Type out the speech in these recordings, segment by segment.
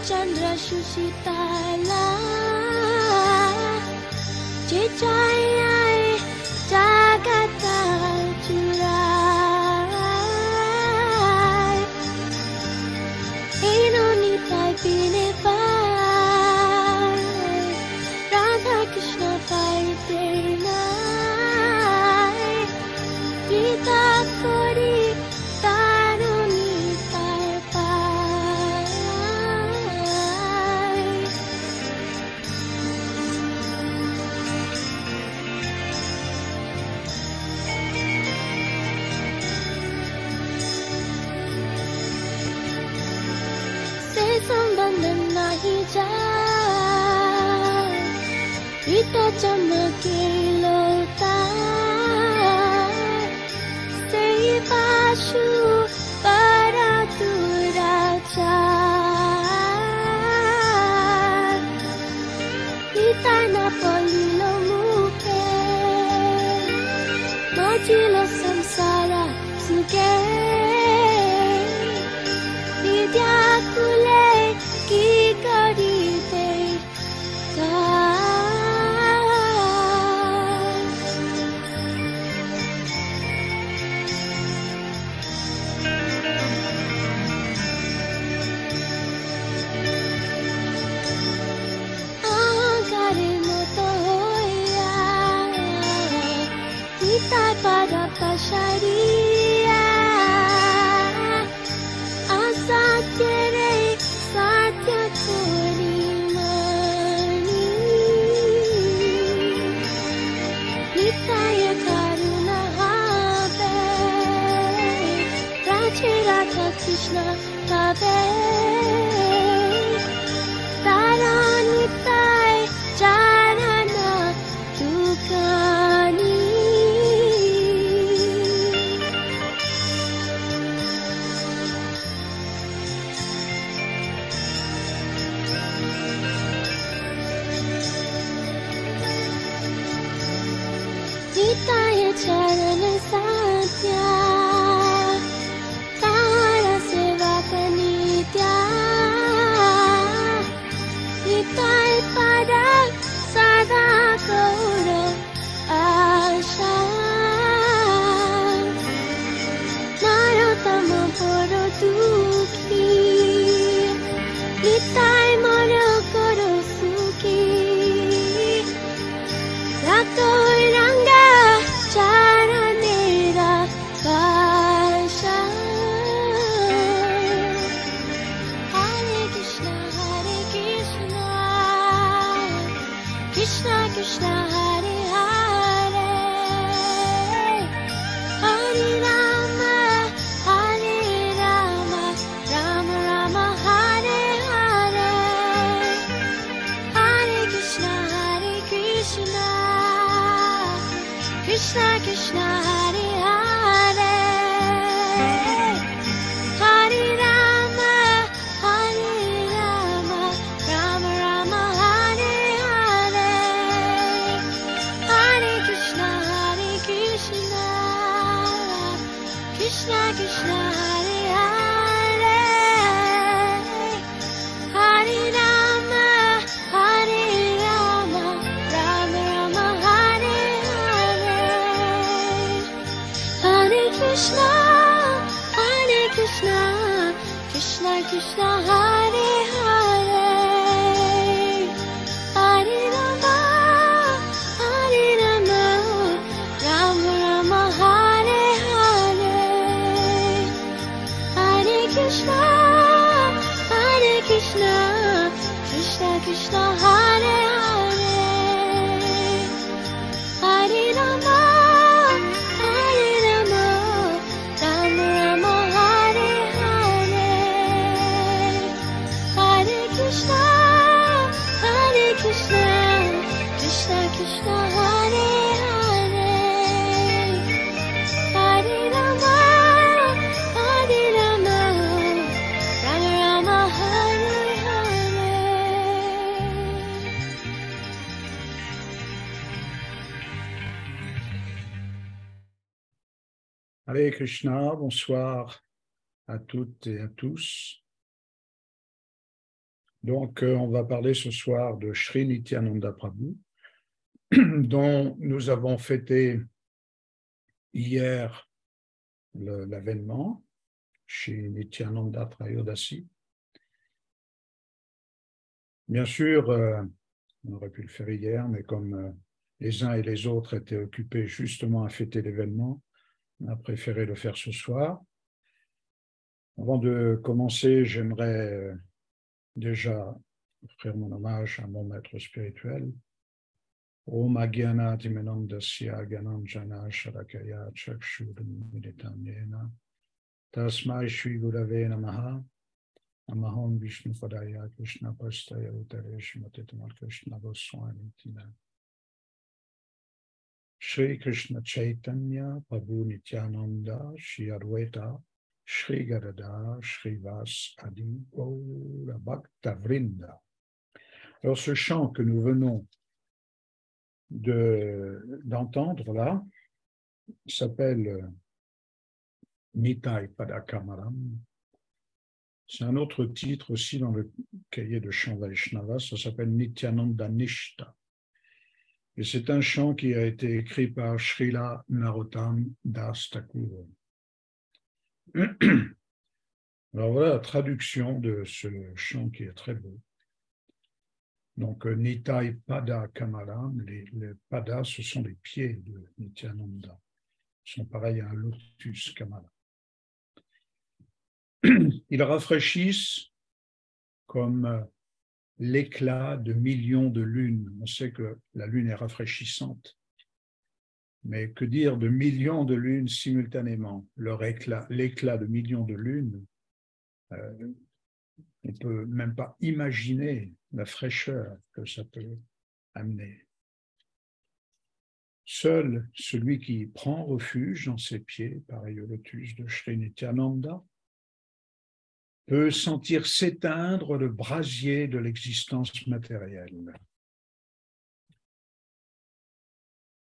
Chandra Shushitala Chichai Jagata Churai Inonitai Pinepai Radha Krishna Paitinai Gita Kori Taruni Parpai Se sambandhan nahi jaye Rita chamake lota Sei pashu para turacha Rita na polilo muke Majilo samsara suke Vidya kule ki karibe ka Pada pasharia asatyare satya korimani nitaya karuna habe Raje Radha Krishna habe tara nitai jarana tukani Nitaya Charana Satya Tara Sevaka Nitya Nitaya Pada Sada Kaura Asha Narotama Poro Dukhi Nitaya Moro Koro Sukhi Rato Ranga Charanera Pasha Hare Krishna Krishna Krishna Hare Hare Hare Rama Rama Rama Hare Hare Hare Krishna Krishna Krishna Hare Hare Hare Rama Rama Rama Hare Hare Hare Krishna Krishna Krishna Hare Hare Hare Rama Rama Rama Hare Hare Hare Krishna Krishna Krishna Hare Hare Hare Rama Rama Rama Hare Hare Hare Krishna Krishna Krishna Hare Hare Hare Rama Rama Rama Hare Hare Hare Krishna Krishna Krishna Hare Hare Hare Rama Rama Rama Hare Hare Hare Krishna, bonsoir à toutes et à tous. Donc, on va parler ce soir de Sri Nityananda Prabhu, dont nous avons fêté hier l'avènement chez Nityananda Trayodasi. Bien sûr, on aurait pu le faire hier, mais comme les uns et les autres étaient occupés justement à fêter l'événement, on a préféré le faire ce soir. Avant de commencer, j'aimerais déjà offrir mon hommage à mon maître spirituel. Om Agyana Timenandasya Gyananjana Shalakaya Chakshurmilitam Yena Tasmai Shri Gurave Namaha Namaham Vishnu Padaya Krishna Pastaya Uttare Shrimati Tamal Krishna Goswami Tina Shri Krishna Chaitanya Prabhu Nityananda Shri Adwaita Shri Gadadhar Shri Vas Adi Gaura Bhakta Vrinda. Alors ce chant que nous venons d'entendre là s'appelle Nitai Padakamaram. C'est un autre titre aussi dans le cahier de chant Vaishnava, ça s'appelle Nityananda Nishta. Et c'est un chant qui a été écrit par Srila Narottam Das Thakur. Alors voilà la traduction de ce chant qui est très beau. Donc Nitai Pada Kamalam, les padas, ce sont les pieds de Nityananda. Ils sont pareils à un lotus Kamala. Ils rafraîchissent comme l'éclat de millions de lunes. On sait que la lune est rafraîchissante, mais que dire de millions de lunes simultanément? L'éclat de millions de lunes, on ne peut même pas imaginer la fraîcheur que ça peut amener. Seul celui qui prend refuge dans ses pieds, pareil au lotus de Sri Nityananda, peut sentir s'éteindre le brasier de l'existence matérielle.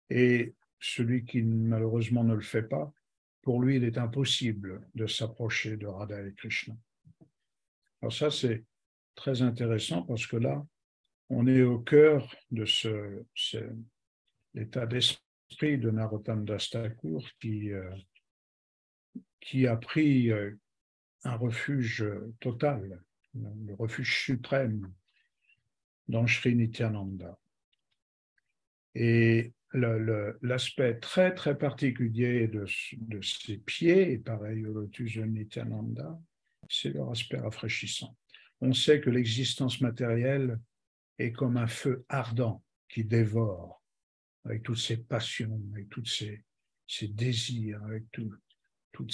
Et celui qui malheureusement ne le fait pas, pour lui, il est impossible de s'approcher de Radha et Krishna. Alors ça, c'est très intéressant parce que là, on est au cœur de l'état d'esprit de Narottam Das Thakur qui a pris un refuge total, le refuge suprême dans Sri Nityananda. Et l'aspect très très particulier de ses pieds, et pareil au lotus de Nityananda, c'est leur aspect rafraîchissant. On sait que l'existence matérielle est comme un feu ardent qui dévore, avec toutes ses passions, avec tous ses désirs, avec toutes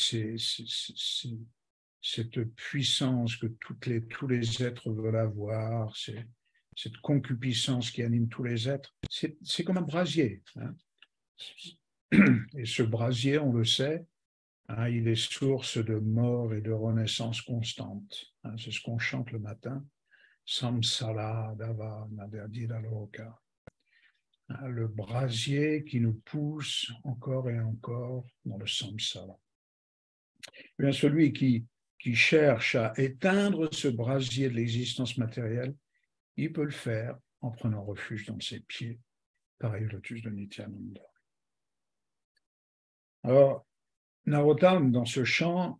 cette puissance que tous les êtres veulent avoir, cette concupiscence qui anime tous les êtres, c'est comme un brasier. Hein. Et ce brasier, on le sait, hein, il est source de mort et de renaissance constante. Hein, c'est ce qu'on chante le matin. Samsara dava naderdila loka. Hein, le brasier qui nous pousse encore et encore dans le samsara. Eh bien, celui qui cherche à éteindre ce brasier de l'existence matérielle, il peut le faire en prenant refuge dans ses pieds, pareil au lotus de Nityananda. Alors, Narottam, dans ce chant,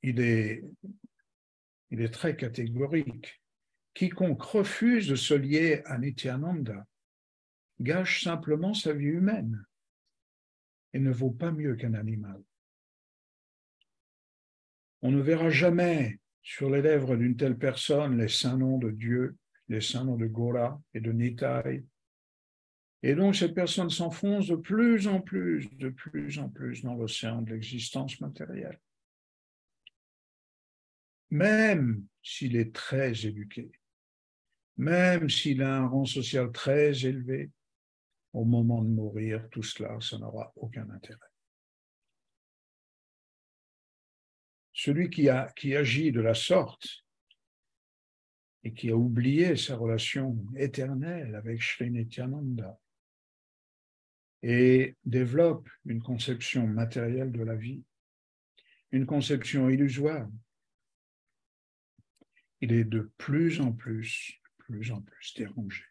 il est très catégorique. Quiconque refuse de se lier à Nityananda gâche simplement sa vie humaine et ne vaut pas mieux qu'un animal. On ne verra jamais sur les lèvres d'une telle personne les saints noms de Dieu, les saints noms de Gora et de Nitai. Et donc cette personne s'enfonce de plus en plus dans l'océan de l'existence matérielle. Même s'il est très éduqué, même s'il a un rang social très élevé, au moment de mourir, tout cela, ça n'aura aucun intérêt. Celui qui agit de la sorte et qui a oublié sa relation éternelle avec Sri Nityananda et développe une conception matérielle de la vie, une conception illusoire, il est de plus en plus dérangé.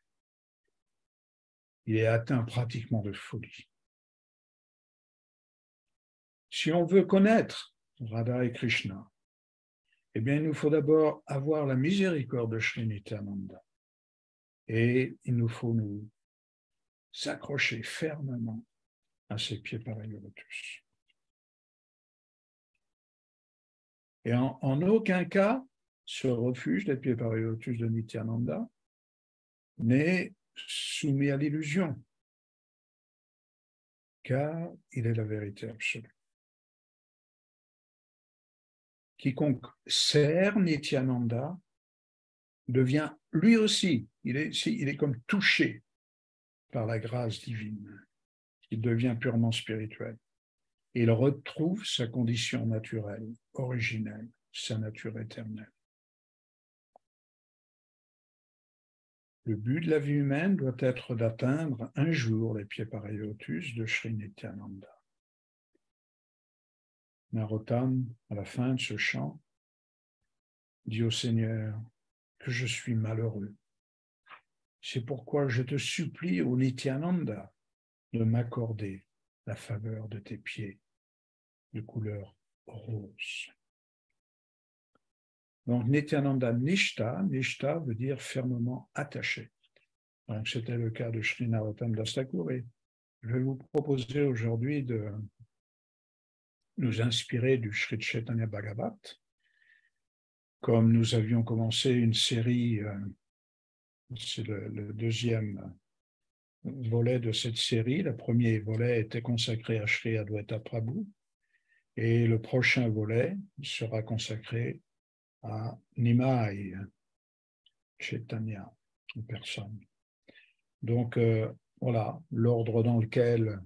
Il est atteint pratiquement de folie. Si on veut connaître Radha et Krishna, eh bien, il nous faut d'abord avoir la miséricorde de Sri Nityananda. Et il nous faut nous s'accrocher fermement à ses pieds pareils au lotus. Et en aucun cas, ce refuge des pieds pareils au lotus de Nityananda n'est soumis à l'illusion, car il est la vérité absolue. Quiconque sert Nityananda devient lui aussi, il est comme touché par la grâce divine. Il devient purement spirituel. Il retrouve sa condition naturelle, originelle, sa nature éternelle. Le but de la vie humaine doit être d'atteindre un jour les pieds pareils au lotus de Sri Nityananda. Narottam, à la fin de ce chant, dit au Seigneur que je suis malheureux. C'est pourquoi je te supplie, ô Nityananda, de m'accorder la faveur de tes pieds de couleur rose. Donc, Nityananda Nishta, Nishta veut dire fermement attaché. Donc, c'était le cas de Sri Narottam Das Thakur. Et je vais vous proposer aujourd'hui de nous inspirer du Sri Chaitanya Bhagavat. Comme nous avions commencé une série, c'est le deuxième volet de cette série. Le premier volet était consacré à Sri Adwaita Prabhu. Et le prochain volet sera consacré à Nimai Chaitanya, en personne. Donc, voilà, l'ordre dans lequel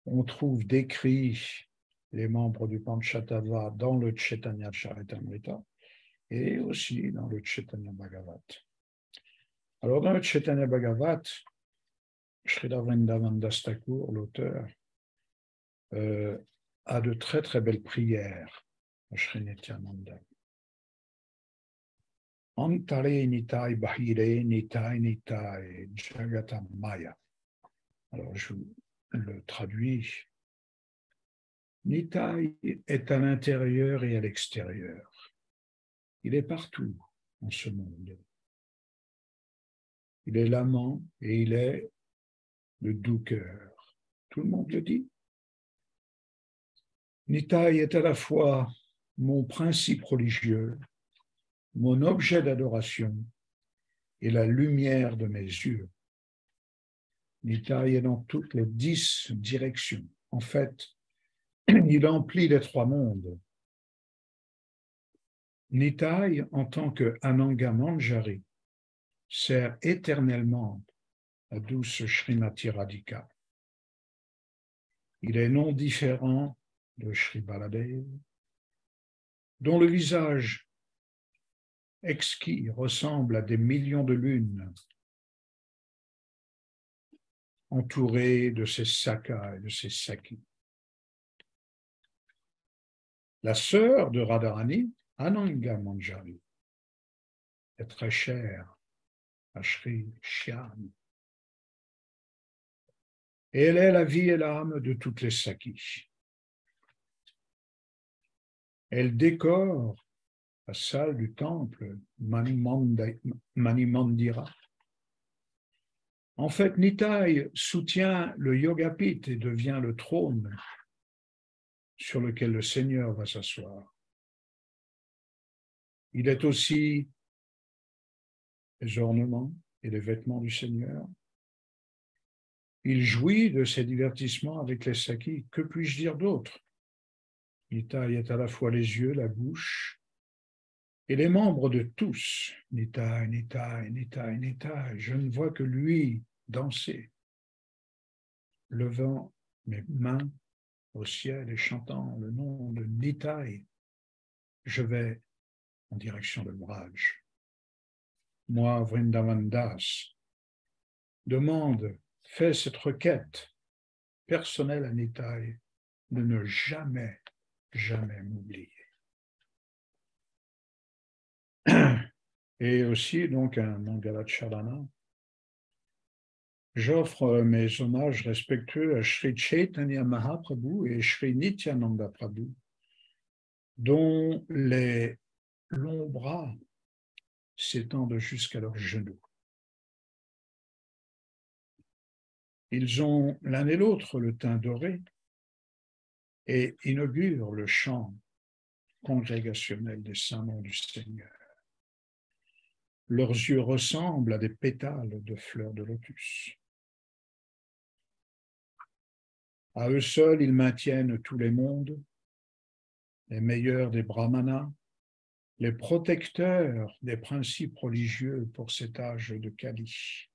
on trouve décrits les membres du Panchatattva dans le Chaitanya Charitamrita et aussi dans le Chaitanya Bhagavat. Alors, dans le Chaitanya Bhagavat, Srila Vrindavan Das Thakur, l'auteur, a de très très belles prières à Sri Nityananda. Antare Nitai Bahire Nitai Nitai Jagata Maya. Alors je le traduis. Nitai est à l'intérieur et à l'extérieur. Il est partout en ce monde. Il est l'amant et il est le doux cœur. Tout le monde le dit. Nitai est à la fois mon principe religieux, mon objet d'adoration et la lumière de mes yeux. Nitai est dans toutes les 10 directions. En fait, il emplit les 3 mondes. Nitai, en tant que Ananga Manjari, sert éternellement la douce Srimati Radhika. Il est non différent de Sri Baladev, dont le visage exquis ressemble à des millions de lunes, entouré de ses sakas et de ses sakis. La sœur de Radharani, Ananga Manjari, est très chère à Sri Shyam. Et elle est la vie et l'âme de toutes les sakis. Elle décore la salle du temple Manimandira. En fait, Nitai soutient le Yogapith et devient le trône sur lequel le Seigneur va s'asseoir. Il est aussi les ornements et les vêtements du Seigneur. Il jouit de ses divertissements avec les sakis. Que puis-je dire d'autre? Nitai est à la fois les yeux, la bouche et les membres de tous. Nitai, Nitai, Nitai, Nitai. Je ne vois que lui danser, levant mes mains au ciel et chantant le nom de Nitai. Je vais en direction de Braj. Moi, Vrindavan Das, fais cette requête personnelle à Nitai de ne jamais m'oublier. Et aussi, donc, un Mangalacharana. J'offre mes hommages respectueux à Sri Chaitanya Mahaprabhu et Sri Nityananda Prabhu, dont les longs bras s'étendent jusqu'à leurs genoux. Ils ont l'un et l'autre le teint doré et inaugurent le chant congrégationnel des saints noms du Seigneur. Leurs yeux ressemblent à des pétales de fleurs de lotus. À eux seuls, ils maintiennent tous les mondes, les meilleurs des brahmanas, les protecteurs des principes religieux pour cet âge de Kali.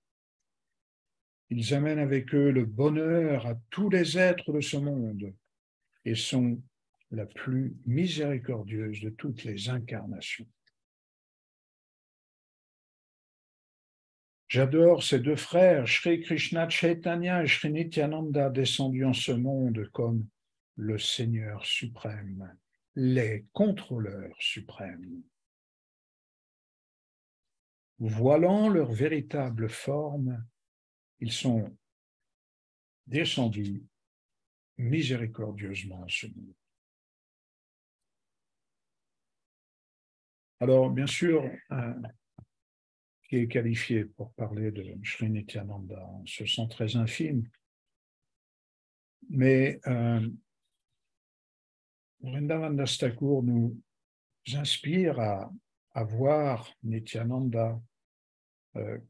Ils amènent avec eux le bonheur à tous les êtres de ce monde et sont la plus miséricordieuse de toutes les incarnations. J'adore ces deux frères, Sri Krishna Chaitanya et Sri Nityananda, descendus en ce monde comme le Seigneur suprême, les contrôleurs suprêmes. Voilant leur véritable forme, ils sont descendus miséricordieusement en ce monde. Alors, bien sûr, qui est qualifié pour parler de Sri Nityananda, on se sent très infime, mais Vrindavan Das Thakur nous inspire à voir Nityananda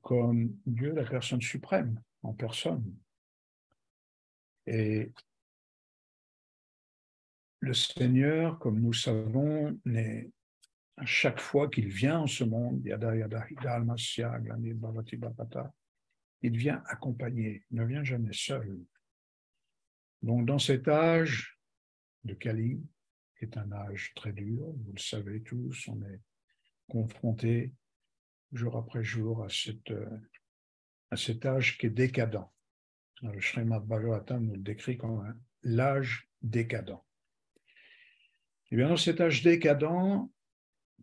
comme Dieu, la personne suprême, en personne. Et le Seigneur, comme nous savons, n'est à chaque fois qu'il vient en ce monde, il vient accompagné, il ne vient jamais seul. Donc dans cet âge de Kali, qui est un âge très dur, vous le savez tous, on est confronté jour après jour à cet âge qui est décadent. Le Srimad Bhagavatam nous le décrit comme l'âge décadent. Et bien dans cet âge décadent,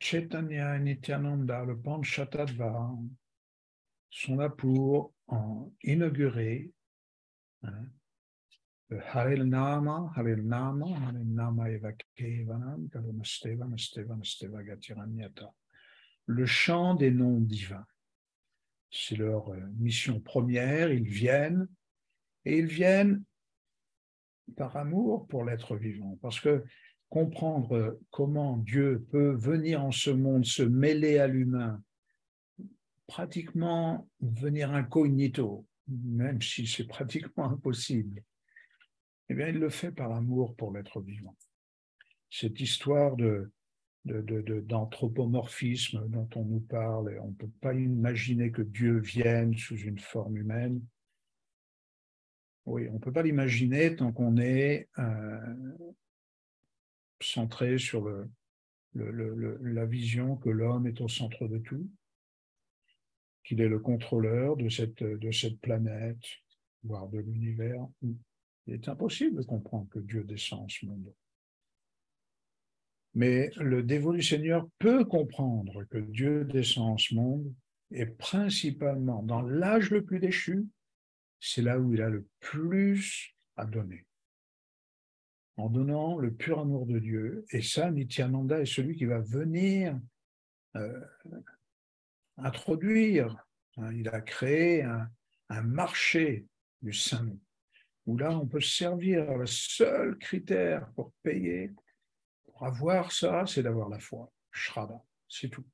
Chaitanya et Nityananda, le Panchatattva, sont là pour inaugurer le Haril Nama Eva Kevanam, Karunasteva, Nasteva, Nasteva Gatiranyata. Le chant des noms divins. C'est leur mission première, ils viennent par amour pour l'être vivant, parce que comprendre comment Dieu peut venir en ce monde, se mêler à l'humain, pratiquement venir incognito, même si c'est pratiquement impossible, eh bien, il le fait par amour pour l'être vivant. Cette histoire d'anthropomorphisme dont on nous parle, on ne peut pas imaginer que Dieu vienne sous une forme humaine. Oui, on ne peut pas l'imaginer tant qu'on est centré sur la vision que l'homme est au centre de tout, qu'il est le contrôleur de cette planète, voire de l'univers. Il est impossible de comprendre que Dieu descend en ce monde. Mais le dévolu Seigneur peut comprendre que Dieu descend en ce monde, et principalement dans l'âge le plus déchu, c'est là où il a le plus à donner. En donnant le pur amour de Dieu. Et ça, Nityananda est celui qui va venir introduire. Il a créé un marché du Saint-Nom, où là, on peut se servir. Le seul critère pour payer, pour avoir ça, c'est d'avoir la foi. Shraddha, c'est tout.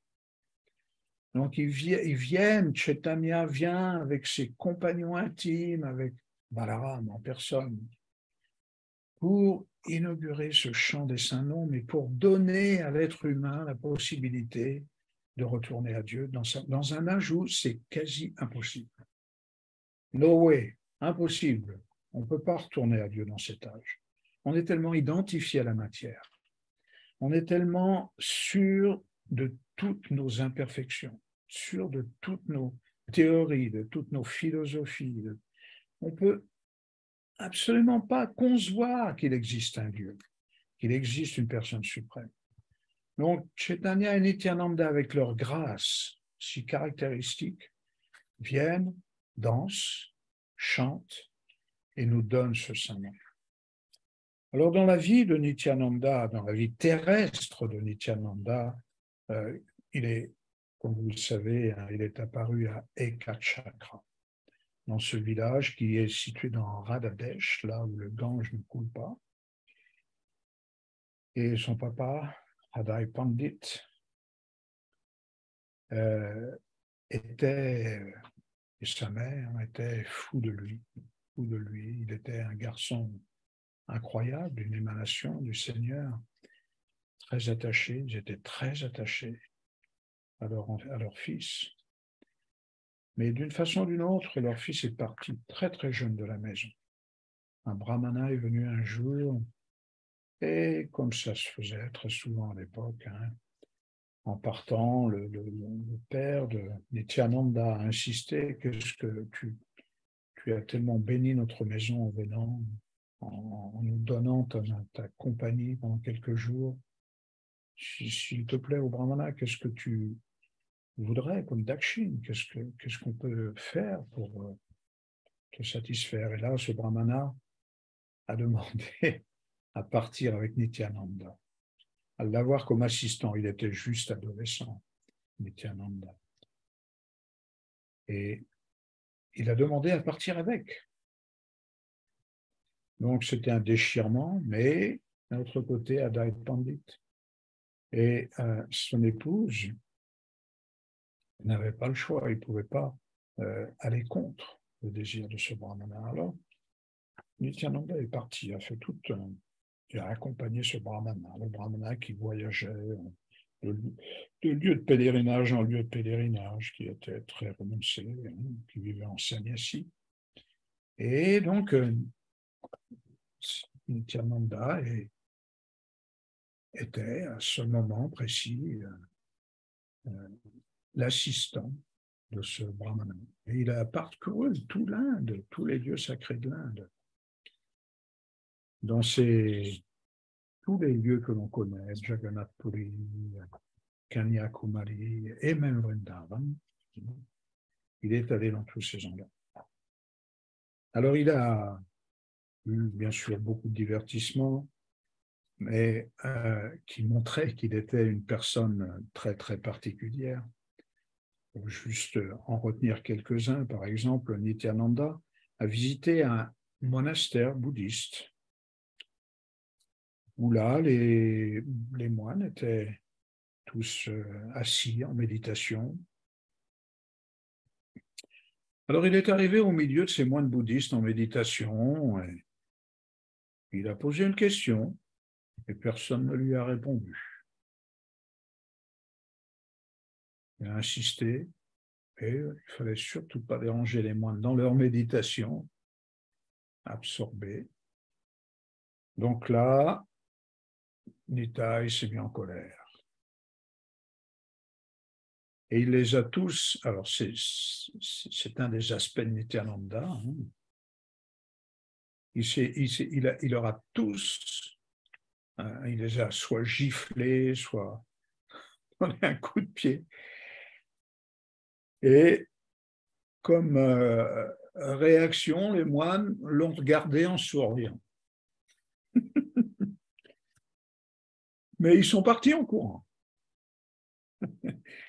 Donc, ils viennent, Chaitanya vient avec ses compagnons intimes, avec Balaram en personne, pour inaugurer ce chant des saints noms, mais pour donner à l'être humain la possibilité de retourner à Dieu dans un âge où c'est quasi impossible. No way, impossible. On ne peut pas retourner à Dieu dans cet âge. On est tellement identifié à la matière. On est tellement sûr de toutes nos imperfections, sûr de toutes nos théories, de toutes nos philosophies. On peut absolument pas concevoir qu'il existe un Dieu, qu'il existe une personne suprême. Donc, Chaitanya et Nityananda, avec leur grâce, si caractéristiques viennent, dansent, chantent et nous donnent ce saint nom. Alors, dans la vie de Nityananda, dans la vie terrestre de Nityananda, il est, comme vous le savez, il est apparu à Ekachakra, dans ce village qui est situé dans Radhadesh, là où le Gange ne coule pas. Et son papa, Adai Pandit, et sa mère étaient fous de lui. Il était un garçon incroyable, une émanation du Seigneur, très attaché. Ils étaient très attachés à leur fils. Mais d'une façon ou d'une autre, leur fils est parti très très jeune de la maison. Un brahmana est venu un jour, et comme ça se faisait très souvent à l'époque, en partant, le père de Nityananda a insisté: qu'est-ce que tu as tellement béni notre maison en venant, en nous donnant ta compagnie pendant quelques jours. S'il te plaît, au brahmana, qu'est-ce que tu voudrais comme dakshin? Qu'est-ce qu'on peut faire pour te satisfaire? Et là, ce brahmana a demandé à partir avec Nityananda, à l'avoir comme assistant. Il était juste adolescent, Nityananda. Et il a demandé à partir avec. Donc, c'était un déchirement, mais d'un autre côté, Adai Pandit et son épouse n'avaient pas le choix. Ils ne pouvaient pas aller contre le désir de ce brahmana. Alors, Nityananda est parti, il a accompagné ce brahmana, le brahmana qui voyageait de lieu de pèlerinage en lieu de pèlerinage, qui était très renoncé, qui vivait en sannyasi. Et donc, Nityananda était à ce moment précis l'assistant de ce brahmana. Et il a parcouru tout l'Inde, tous les lieux sacrés de l'Inde. Dans tous les lieux que l'on connaît, Jagannath Puri, Kanyakumari et même Vrindavan, il est allé dans tous ces endroits. Alors il a eu bien sûr beaucoup de divertissements, mais qui montraient qu'il était une personne très très particulière. Pour juste en retenir quelques-uns, par exemple, Nityananda a visité un monastère bouddhiste où là, les moines étaient tous assis en méditation. Alors, il est arrivé au milieu de ces moines bouddhistes en méditation et il a posé une question et personne ne lui a répondu. Il a insisté et il ne fallait surtout pas déranger les moines dans leur méditation, absorbés. Donc là, Nitai s'est mis en colère. Et il les a tous, alors c'est un des aspects de Nityananda, il leur a tous, il les a soit giflés, soit donné un coup de pied. Et comme réaction, les moines l'ont regardé en souriant. Mais ils sont partis en courant.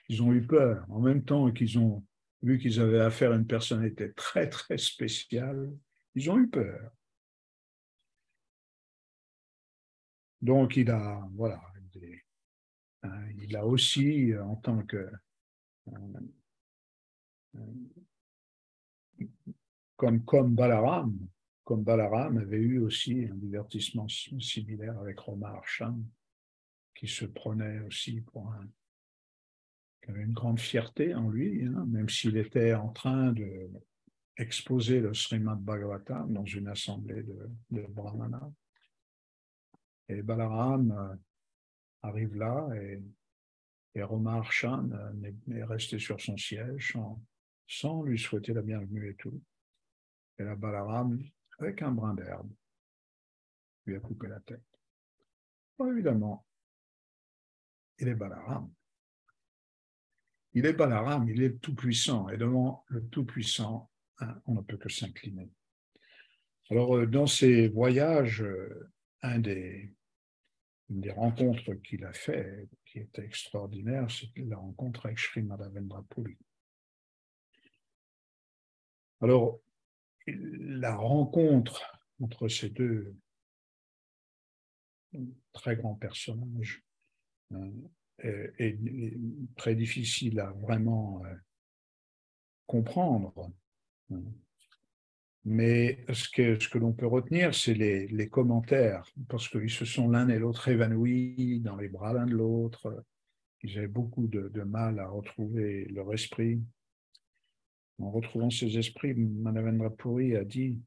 Ils ont eu peur. En même temps qu'ils ont vu qu'ils avaient affaire à une personnalité très, très spéciale, ils ont eu peur. Donc, il a aussi, en tant que comme Balaram avait eu aussi un divertissement similaire avec Roma Archan, qui se prenait aussi pour qui avait une grande fierté en lui, même s'il était en train d'exposer le Srimad Bhagavatam dans une assemblée de Brahmanas. Et Balaram arrive là et Roma Archan est resté sur son siège sans lui souhaiter la bienvenue et tout. Et là, Balaram, avec un brin d'herbe, lui a coupé la tête. Bon, évidemment, il est Balaram. Il est Balaram, il est tout-puissant, et devant le tout-puissant, hein, on ne peut que s'incliner. Alors, dans ces voyages, une des rencontres qu'il a fait, qui était extraordinaire, c'est la rencontre avec Sri Madhavendra Puri. Alors, la rencontre entre ces deux très grands personnages est très difficile à vraiment comprendre. Mais ce que l'on peut retenir, c'est les commentaires, parce qu'ils se sont l'un et l'autre évanouis dans les bras l'un de l'autre. Ils avaient beaucoup de mal à retrouver leur esprit. En retrouvant ses esprits, Madhavendra Puri a dit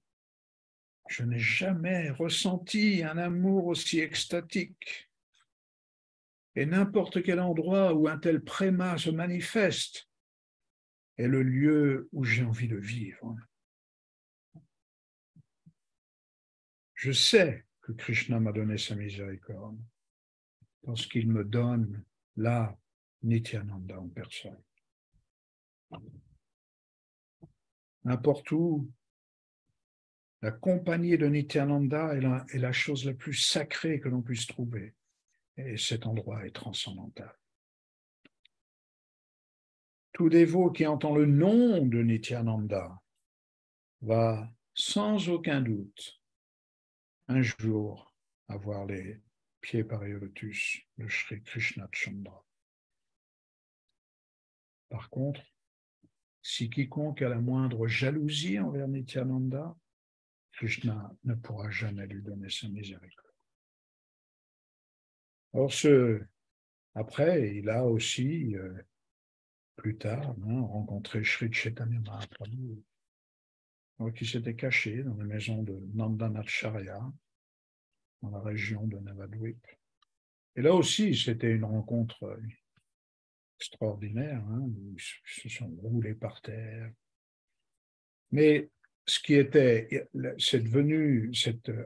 « Je n'ai jamais ressenti un amour aussi extatique. Et n'importe quel endroit où un tel préma se manifeste est le lieu où j'ai envie de vivre. Je sais que Krishna m'a donné sa miséricorde parce qu'il me donne là Nityananda en personne. N'importe où, la compagnie de Nityananda est la chose la plus sacrée que l'on puisse trouver. Et cet endroit est transcendantal. Tout dévot qui entend le nom de Nityananda va sans aucun doute un jour avoir les pieds pareils au lotus de Sri Krishna Chandra. Par contre, si quiconque a la moindre jalousie envers Nityananda, Krishna ne pourra jamais lui donner sa miséricorde. Or, après, il a aussi, plus tard, rencontré Sri Chaitanya Mahaprabhu, qui s'était caché dans la maison de Nandanacharya, dans la région de Navadvip. Et là aussi, c'était une rencontre extraordinaire, où ils se sont roulés par terre. Mais cette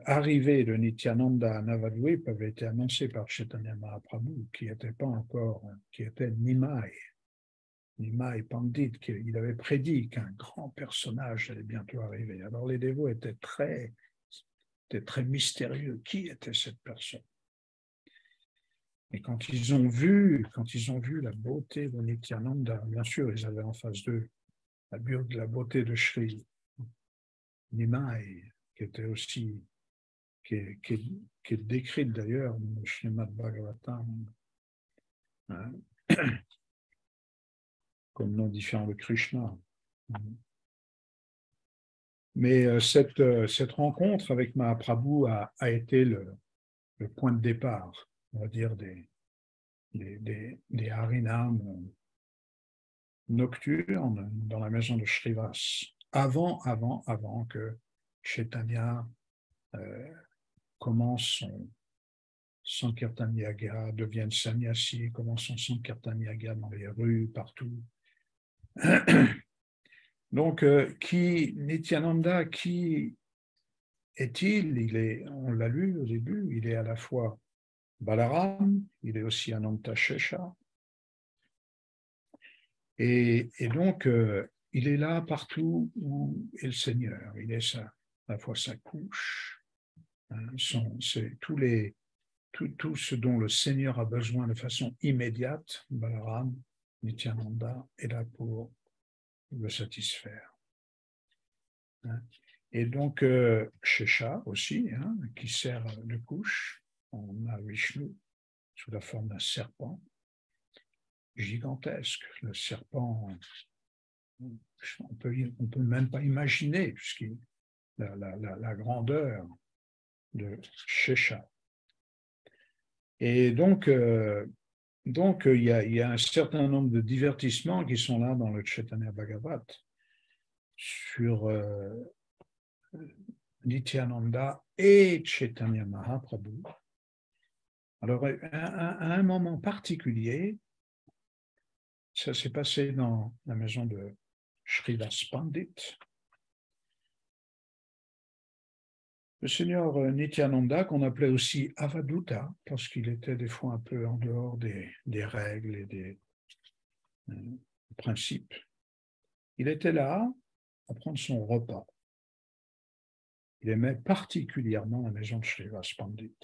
arrivée de Nityananda à Navadvip avait été annoncée par Chaitanya Mahaprabhu, qui était Nimai Pandit, il avait prédit qu'un grand personnage allait bientôt arriver. Alors les dévots étaient très mystérieux. Qui était cette personne? Et quand ils ont vu la beauté de Nityananda, bien sûr, ils avaient en face d'eux la beauté de Sri Nimai, qui était aussi, qui est décrite d'ailleurs dans le Srimad Bhagavatam, comme nom différent de Krishna. Mais cette rencontre avec Mahaprabhu a été le point de départ, on va dire, des harinams nocturnes dans la maison de Srivas, avant que Chaitanya commence son Sankirtan Yaga, devienne sannyasi, commence son Sankirtan Yaga dans les rues, partout. Donc, Nityananda, qui est-il? On l'a lu au début, il est à la fois Balaram, il est aussi Ananta Shesha. Et donc, il est là partout où est le Seigneur. Il est à la fois sa couche, c'est tout ce dont le Seigneur a besoin de façon immédiate. Balaram, Nityananda est là pour le satisfaire. Et donc, Shesha aussi, qui sert de couche, on a Vishnu sous la forme d'un serpent gigantesque. Le serpent, on peut même pas imaginer la grandeur de Shesha. Et donc, il y a un certain nombre de divertissements qui sont là dans le Chaitanya Bhagavat sur Nityananda et Chaitanya Mahaprabhu. Alors, à un moment particulier, ça s'est passé dans la maison de Srivas Pandit. Le seigneur Nityananda, qu'on appelait aussi Avaduta, parce qu'il était des fois un peu en dehors des règles et principe. Il était là à prendre son repas. Il aimait particulièrement la maison de Srivas Pandit.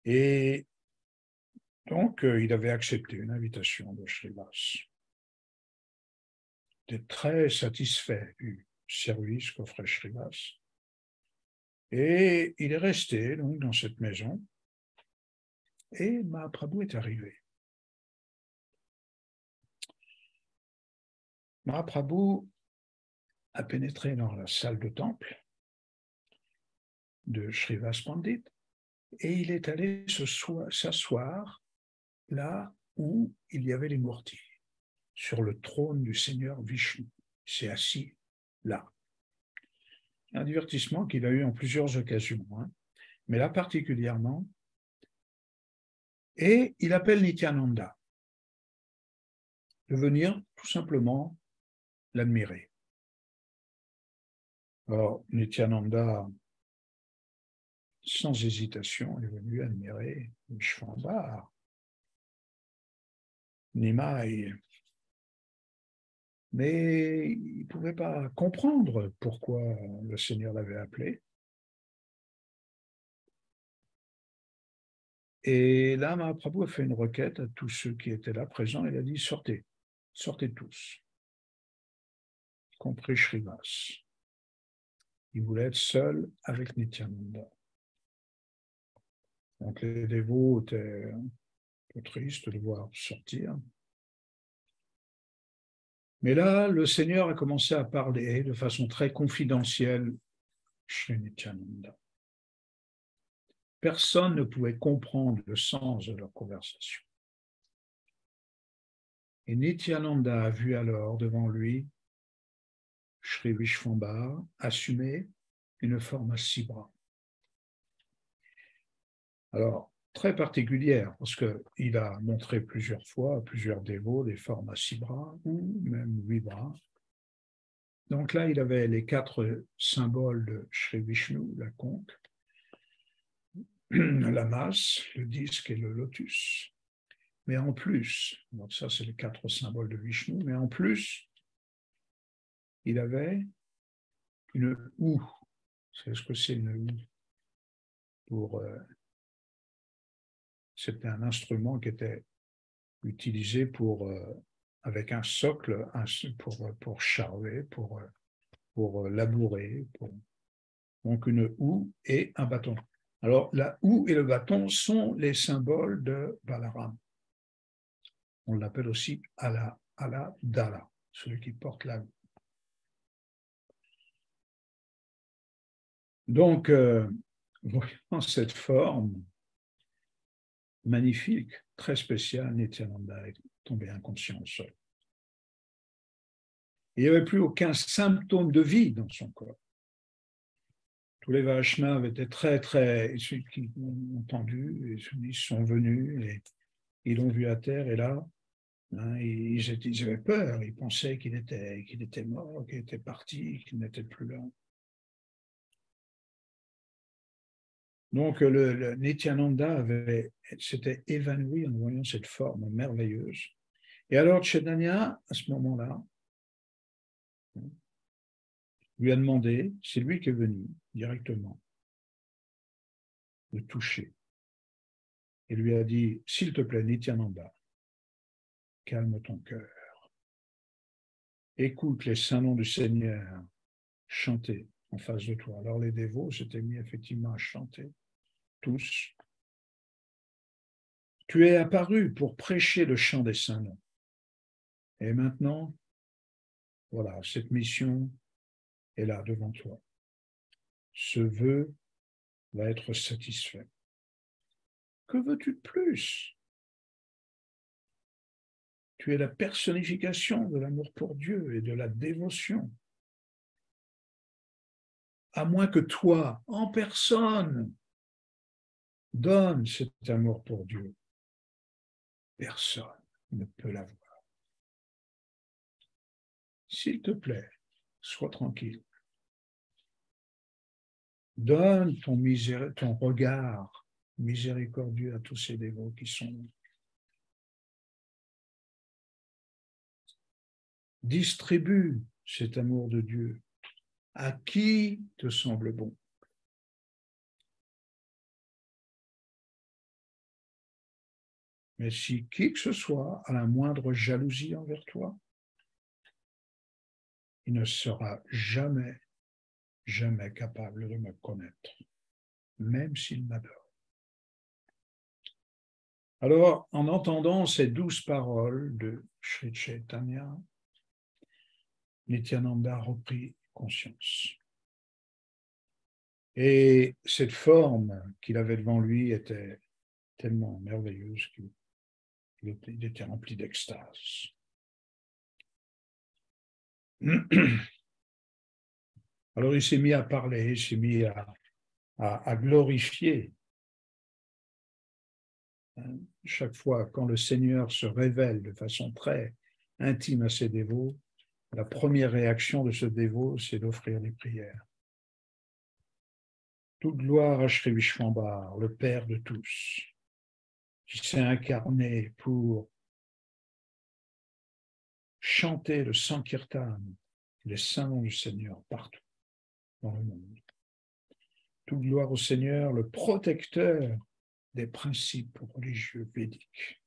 Et donc, il avait accepté une invitation de Srivas. Il était très satisfait du service qu'offrait Srivas. Et il est resté donc dans cette maison. Et Mahaprabhu est arrivé. Mahaprabhu a pénétré dans la salle de temple de Srivas Pandit et il est allé s'asseoir là où il y avait les murtis, sur le trône du Seigneur Vishnu. Il s'est assis là. Un divertissement qu'il a eu en plusieurs occasions, mais là particulièrement. Et il appelle Nityananda de venir tout simplement l'admirer. Alors, Nityananda, sans hésitation, est venu admirer Vishvambara, Nimai. Mais il ne pouvait pas comprendre pourquoi le Seigneur l'avait appelé. Et là, Mahaprabhu a fait une requête à tous ceux qui étaient là présents. Il a dit, sortez, sortez tous, y compris Srivas. Il voulait être seul avec Nityananda. Donc les dévots étaient un peu tristes de le voir sortir. Mais là, le Seigneur a commencé à parler de façon très confidentielle chez Nityananda. Personne ne pouvait comprendre le sens de leur conversation. Et Nityananda a vu alors devant lui Sri Vishvambara assumer une forme Sibra. Alors, très particulière, parce qu'il a montré plusieurs fois à plusieurs dévots des formes Sibra ou même 8 bras. Donc là, il avait les 4 symboles de Sri Vishnu, la conque, la masse, le disque et le lotus. Mais en plus, donc ça c'est les 4 symboles de Vishnu, mais en plus, il avait une houe. C'est ce que c'est une houe. C'était un instrument qui était utilisé avec un socle pour charrer, pour labourer. Donc une houe et un bâton. Alors la houe et le bâton sont les symboles de Balaram. On l'appelle aussi Ala Dala, celui qui porte la houe. Donc, voyant cette forme magnifique, très spéciale, Nityananda est tombé inconscient au sol. Il n'y avait plus aucun symptôme de vie dans son corps. Tous les Vaishnavas étaient très, ceux qui ont entendu, ils sont venus et ils l'ont vu à terre et là, ils avaient peur, ils pensaient qu'il était mort, qu'il était parti, qu'il n'était plus là. Donc le Nityananda s'était évanoui en voyant cette forme merveilleuse. Et alors Chaitanya, à ce moment-là, lui a demandé, c'est lui qui est venu directement, de toucher. Et lui a dit, s'il te plaît, Nityananda, calme ton cœur. Écoute les saints noms du Seigneur chanter en face de toi. Alors les dévots s'étaient mis effectivement à chanter, tous. Tu es apparu pour prêcher le chant des saints noms. Et maintenant, voilà, cette mission est là devant toi. Ce vœu va être satisfait. Que veux-tu de plus? Tu es la personnification de l'amour pour Dieu et de la dévotion. À moins que toi, en personne, donnes cet amour pour Dieu, personne ne peut l'avoir. S'il te plaît, sois tranquille. Donne ton regard miséricordieux à tous ces dévots qui sont distribue cet amour de Dieu à qui te semble bon. Mais si qui que ce soit a la moindre jalousie envers toi, il ne sera jamais, jamais capable de me connaître, même s'il m'adore. Alors, en entendant ces douces paroles de Sri Chaitanya, Nityananda reprit conscience. Et cette forme qu'il avait devant lui était tellement merveilleuse qu'il était rempli d'extase. Alors il s'est mis à parler, il s'est mis à glorifier. Chaque fois quand le Seigneur se révèle de façon très intime à ses dévots, la première réaction de ce dévot, c'est d'offrir des prières. Toute gloire à Sri Vishwambar, le Père de tous, qui s'est incarné pour chanter le Sankirtan, les saints noms du Seigneur partout dans le monde. Toute gloire au Seigneur, le protecteur des principes religieux védiques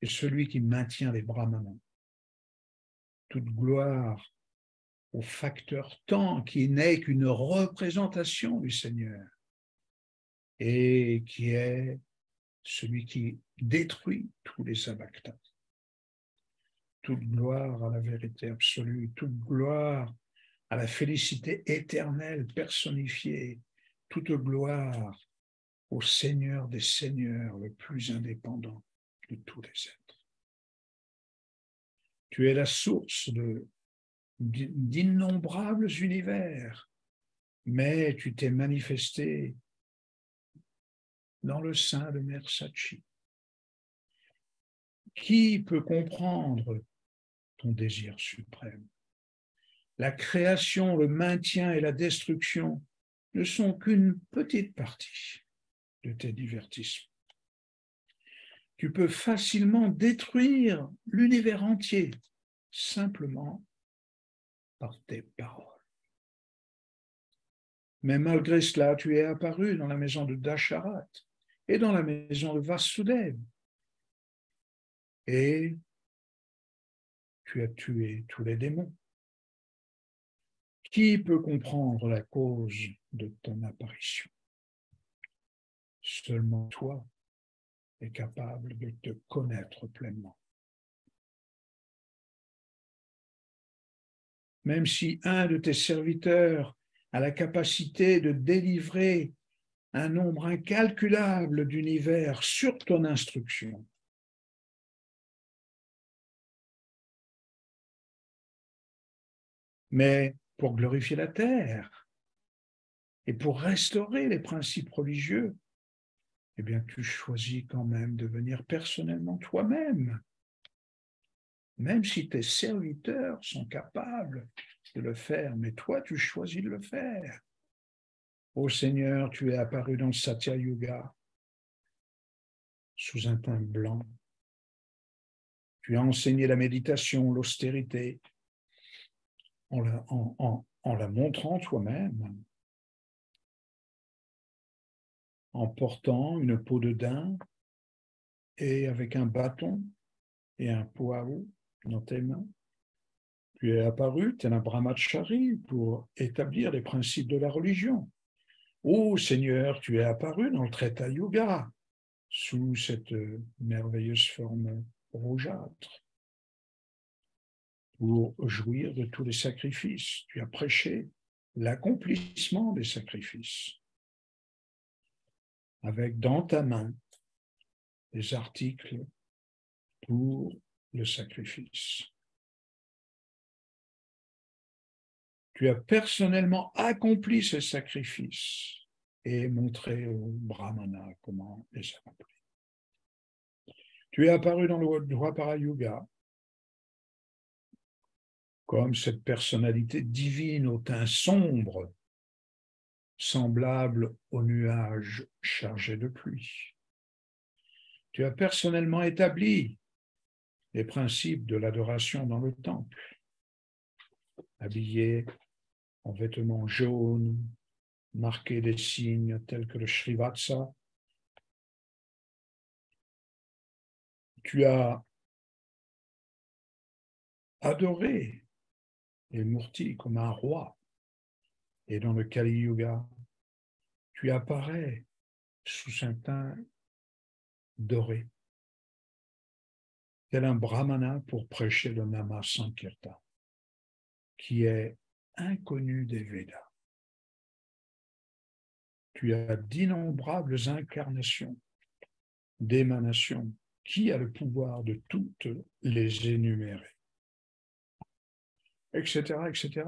et celui qui maintient les brahmanas. Toute gloire au facteur temps qui n'est qu'une représentation du Seigneur et qui est celui qui détruit tous les abhaktas. Toute gloire à la vérité absolue, toute gloire à la félicité éternelle personnifiée, toute gloire au Seigneur des Seigneurs, le plus indépendant de tous les êtres. Tu es la source d'innombrables univers, mais tu t'es manifesté dans le sein de Mère Sachi. Qui peut comprendre ton désir suprême? La création, le maintien et la destruction ne sont qu'une petite partie de tes divertissements. Tu peux facilement détruire l'univers entier simplement par tes paroles. Mais malgré cela, tu es apparu dans la maison de Dasharat et dans la maison de Vasudeva. Et tu as tué tous les démons. Qui peut comprendre la cause de ton apparition? Seulement toi es capable de te connaître pleinement. Même si un de tes serviteurs a la capacité de délivrer un nombre incalculable d'univers sur ton instruction, mais pour glorifier la terre et pour restaurer les principes religieux, eh bien, tu choisis quand même de venir personnellement toi-même, même si tes serviteurs sont capables de le faire, mais toi, tu choisis de le faire. Ô Seigneur, tu es apparu dans le Satya Yuga sous un teint blanc. Tu as enseigné la méditation, l'austérité, en la montrant toi-même, en portant une peau de daim et avec un bâton et un pot à eau dans tes mains. Tu es apparu tel un brahmachari pour établir les principes de la religion. Ô Seigneur, tu es apparu dans le Treta Yuga sous cette merveilleuse forme rougeâtre pour jouir de tous les sacrifices. Tu as prêché l'accomplissement des sacrifices avec dans ta main des articles pour le sacrifice. Tu as personnellement accompli ces sacrifices et montré aux brahmanas comment les accomplir. Tu es apparu dans le Dwapara Yuga comme cette personnalité divine au teint sombre, semblable aux nuages chargés de pluie. Tu as personnellement établi les principes de l'adoration dans le temple. habillé en vêtements jaunes, marqués des signes tels que le Srivatsa. Tu as adoré les Murtis comme un roi. Et dans le Kali Yuga, tu apparais sous un teint doré, tel un brahmana pour prêcher le Nama Sankirtan, qui est inconnu des Védas. Tu as d'innombrables incarnations, d'émanations. Qui a le pouvoir de toutes les énumérer, etc., etc.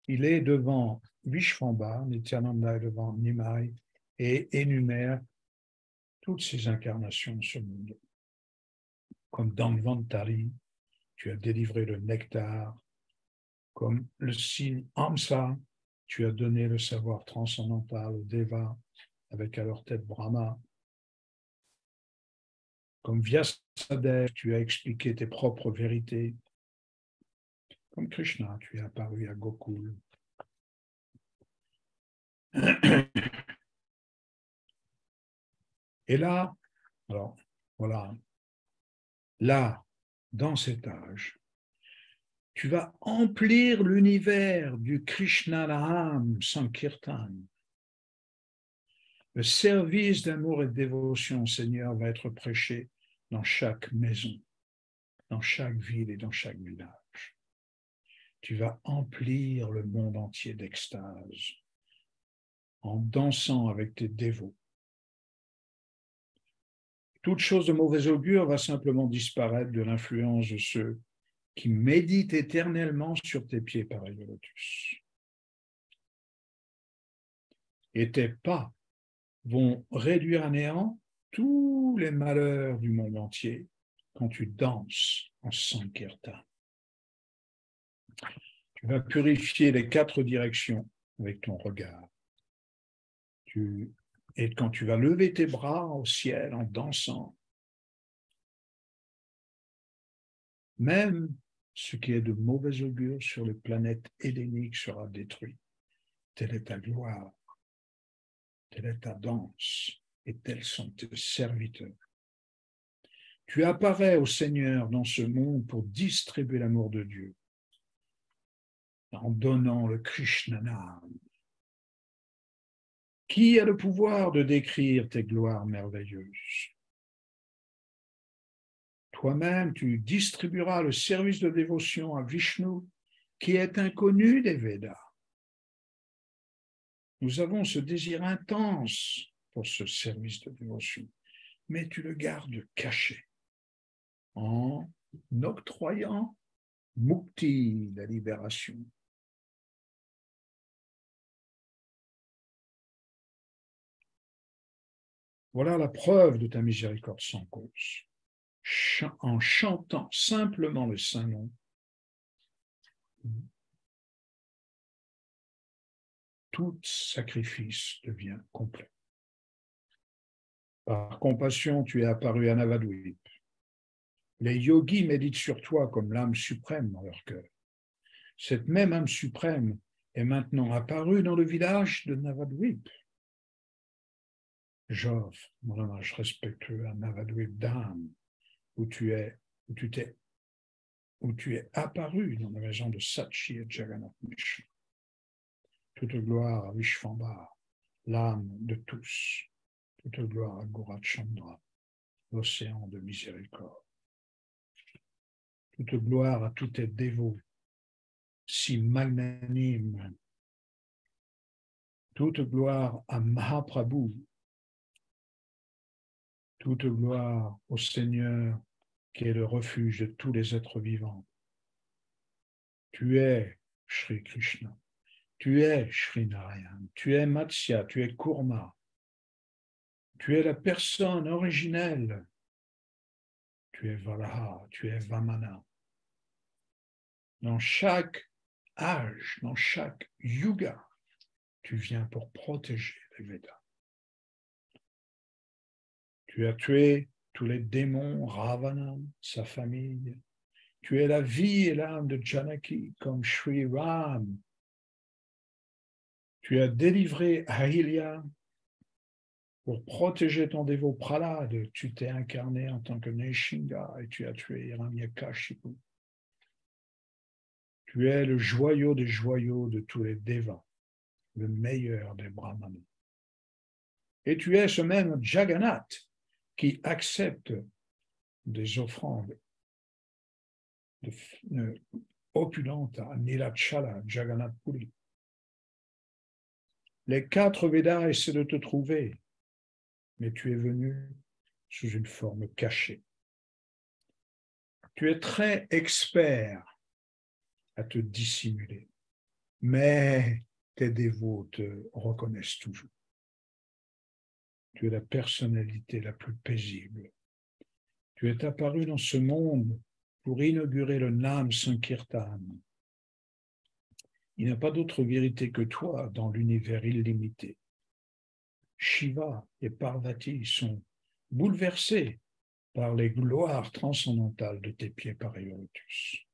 Il est devant Vishvambhara, Nityananda est devant Nimai, et énumère toutes ces incarnations de ce monde. Comme dans le Vantari, tu as délivré le nectar, comme le signe Amsa, tu as donné le savoir transcendantal aux Devas, avec à leur tête Brahma. Comme Vyasadeva, tu as expliqué tes propres vérités. Comme Krishna, tu es apparu à Gokul. Et là, alors, voilà, là, dans cet âge, tu vas emplir l'univers du Krishnanaham Sankirtan. Le service d'amour et de dévotion au Seigneur va être prêché dans chaque maison, dans chaque ville et dans chaque village. Tu vas emplir le monde entier d'extase en dansant avec tes dévots. Toute chose de mauvais augure va simplement disparaître de l'influence de ceux qui méditent éternellement sur tes pieds pareils au lotus. Et tes pas vont réduire à néant tous les malheurs du monde entier quand tu danses en Sankirtan. Tu vas purifier les 4 directions avec ton regard. Et quand tu vas lever tes bras au ciel en dansant, même ce qui est de mauvais augure sur les planètes helléniques sera détruit. Telle est ta gloire, telle est ta danse, et tels sont tes serviteurs. Tu apparais au Seigneur dans ce monde pour distribuer l'amour de Dieu, en donnant le Krishnanam. Qui a le pouvoir de décrire tes gloires merveilleuses? Toi-même, tu distribueras le service de dévotion à Vishnu, qui est inconnu des Védas. Nous avons ce désir intense pour ce service de dévotion, mais tu le gardes caché en octroyant Mukti, la libération. Voilà la preuve de ta miséricorde sans cause. En chantant simplement le Saint-Nom, tout sacrifice devient complet. Par compassion, tu es apparu à Navadvip. Les yogis méditent sur toi comme l'âme suprême dans leur cœur. Cette même âme suprême est maintenant apparue dans le village de Navadvip. J'offre mon hommage respectueux à Navadvip Dham, où tu es apparu dans la maison de Sachi et Jagannath Mishra. Toute gloire à Vishvambhara, l'âme de tous. Toute gloire à Gaurachandra, l'océan de miséricorde. Toute gloire à tous tes dévots, si magnanimes. Toute gloire à Mahaprabhu. Toute gloire au Seigneur qui est le refuge de tous les êtres vivants. Tu es Shri Krishna, tu es Shri Narayan, tu es Matsya, tu es Kurma, tu es la personne originelle, tu es Varaha, tu es Vamana. Dans chaque âge, dans chaque yuga, tu viens pour protéger les Védas. Tu as tué tous les démons, Ravana, sa famille. Tu es la vie et l'âme de Janaki, comme Sri Ram. Tu as délivré Ahilya pour protéger ton dévot Prahlad. Tu t'es incarné en tant que Nishinga et tu as tué Hiranyakashipu. Tu es le joyau des joyaux de tous les devas, le meilleur des brahmanes. Et tu es ce même Jagannath qui accepte des offrandes opulentes à Nilachala, Jagannath Puri. Les 4 Védas essaient de te trouver, mais tu es venu sous une forme cachée. Tu es très expert à te dissimuler, mais tes dévots te reconnaissent toujours. Tu es la personnalité la plus paisible. Tu es apparu dans ce monde pour inaugurer le Nam Sankirtan. Il n'y a pas d'autre vérité que toi dans l'univers illimité. Shiva et Parvati sont bouleversés par les gloires transcendantales de tes pieds pareils au lotus.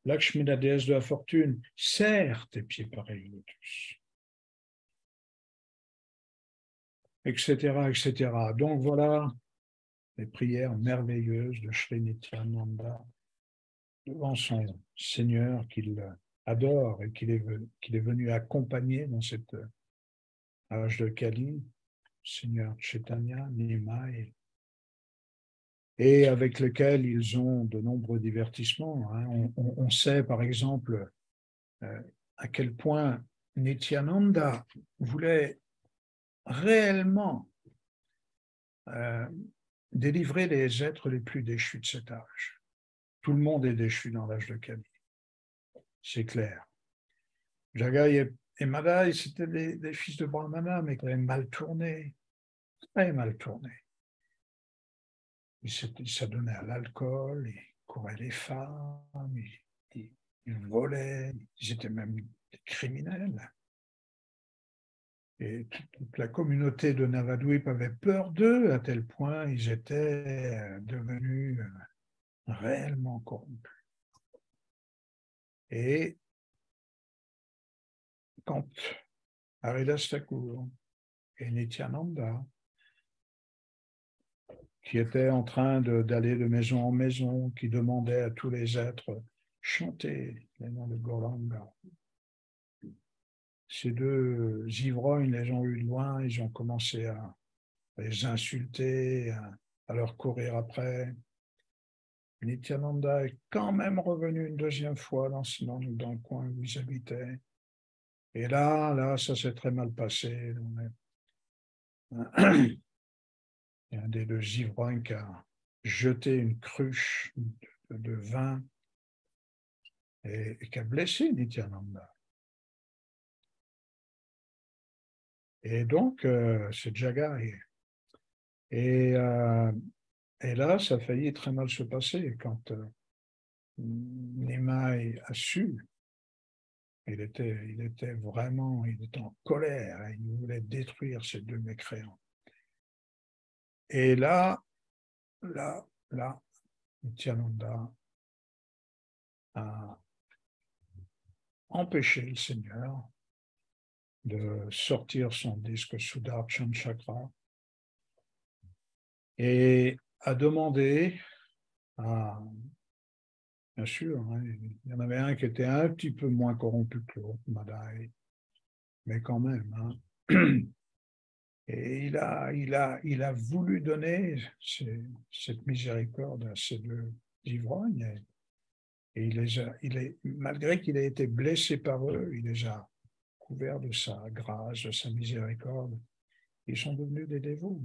Lakshmi, la déesse de la fortune, serre tes pieds pareils au lotus. Etc., etc. Donc voilà les prières merveilleuses de Sri Nityananda devant son Seigneur qu'il adore et qu'il est venu accompagner dans cette âge de Kali, Seigneur Chaitanya, Nimai, et avec lequel ils ont de nombreux divertissements. On sait par exemple à quel point Nityananda voulait réellement délivrer les êtres les plus déchus de cet âge. Tout le monde est déchu dans l'âge de Kali, c'est clair. Jagai et Madai, c'était des fils de Brahmana, mais quand même mal tournés, très mal tournés. Ils s'adonnaient à l'alcool, ils couraient les femmes, ils volaient, ils étaient même des criminels. Et toute la communauté de Navadvip avait peur d'eux, à tel point ils étaient devenus réellement corrompus. Et quand Haridas Thakur et Nityananda, qui étaient en train d'aller de maison en maison, qui demandaient à tous les êtres chanter les noms de Gauranga, ces 2 ivrognes les ont eus de loin, ils ont commencé à les insulter, à leur courir après. Nityananda est quand même revenu une 2e fois dans le coin où ils habitaient. Et là, ça s'est très mal passé. Il y a un des 2 ivrognes qui a jeté une cruche de vin et qui a blessé Nityananda. Et donc, c'est Jagai. Et là, ça a failli très mal se passer quand Nimai a su. Il était en colère, il voulait détruire ces 2 mécréants. Et là, Nityananda a empêché le Seigneur de sortir son disque Sudarshan Chakra et a demandé à, bien sûr, il y en avait un qui était un petit peu moins corrompu que l'autre, Madai, mais quand même. Et il a voulu donner cette miséricorde à ces 2 ivrognes, et malgré qu'il ait été blessé par eux, il les a couverts de sa grâce, de sa miséricorde. Ils sont devenus des dévots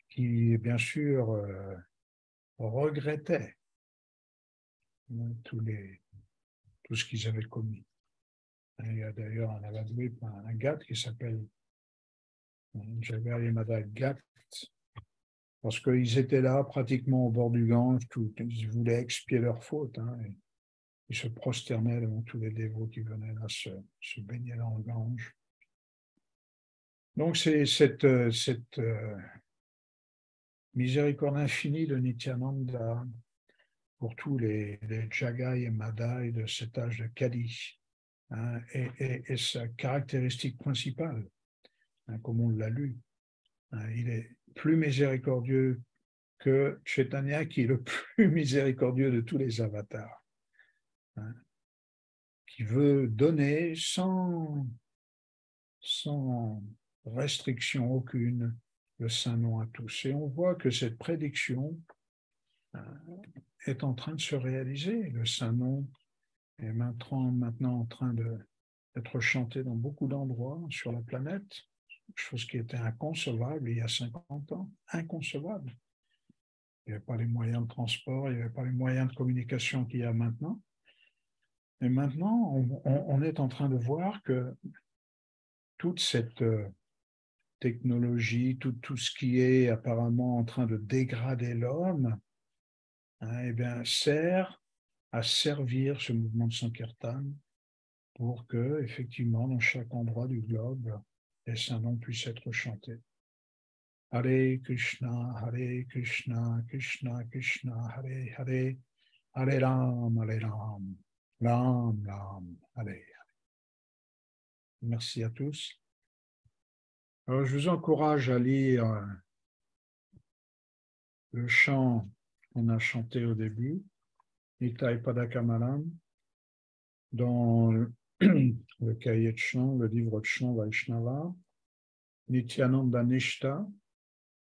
qui, bien sûr, regrettaient tout ce qu'ils avaient commis. Il y a d'ailleurs un Navadvip, un Ghat qui s'appelle Jagai et Madai Ghat, parce qu'ils étaient là pratiquement au bord du Gange, ils voulaient expier leurs fautes, et ils se prosternaient devant tous les dévots qui venaient là se baigner dans le Gange. Donc c'est cette miséricorde infinie de Nityananda pour tous les Jagai et Madai de cet âge de Kali. Hein, et sa caractéristique principale, hein, comme on l'a lu, hein, il est plus miséricordieux que Chaitanya, qui est le plus miséricordieux de tous les avatars, hein, qui veut donner sans restriction aucune le saint nom à tous. Et on voit que cette prédiction est en train de se réaliser. Le saint nom est maintenant en train d'être chanté dans beaucoup d'endroits sur la planète, chose qui était inconcevable il y a 50 ans, inconcevable. Il n'y avait pas les moyens de transport, il n'y avait pas les moyens de communication qu'il y a maintenant. Et maintenant, on est en train de voir que toute cette technologie, tout ce qui est apparemment en train de dégrader l'homme, hein, eh bien, sert à servir ce mouvement de Sankirtan pour que, effectivement, dans chaque endroit du globe, les saints noms puissent être chantés. Hare Krishna, Krishna Krishna, Hare Hare, Hare Ram, Ram Ram, Hare. Merci à tous. Alors, je vous encourage à lire le chant qu'on a chanté au début, Nitai Padakamalam, dans le cahier de chant, le livre de chant Vaishnava, Nityananda Nishta,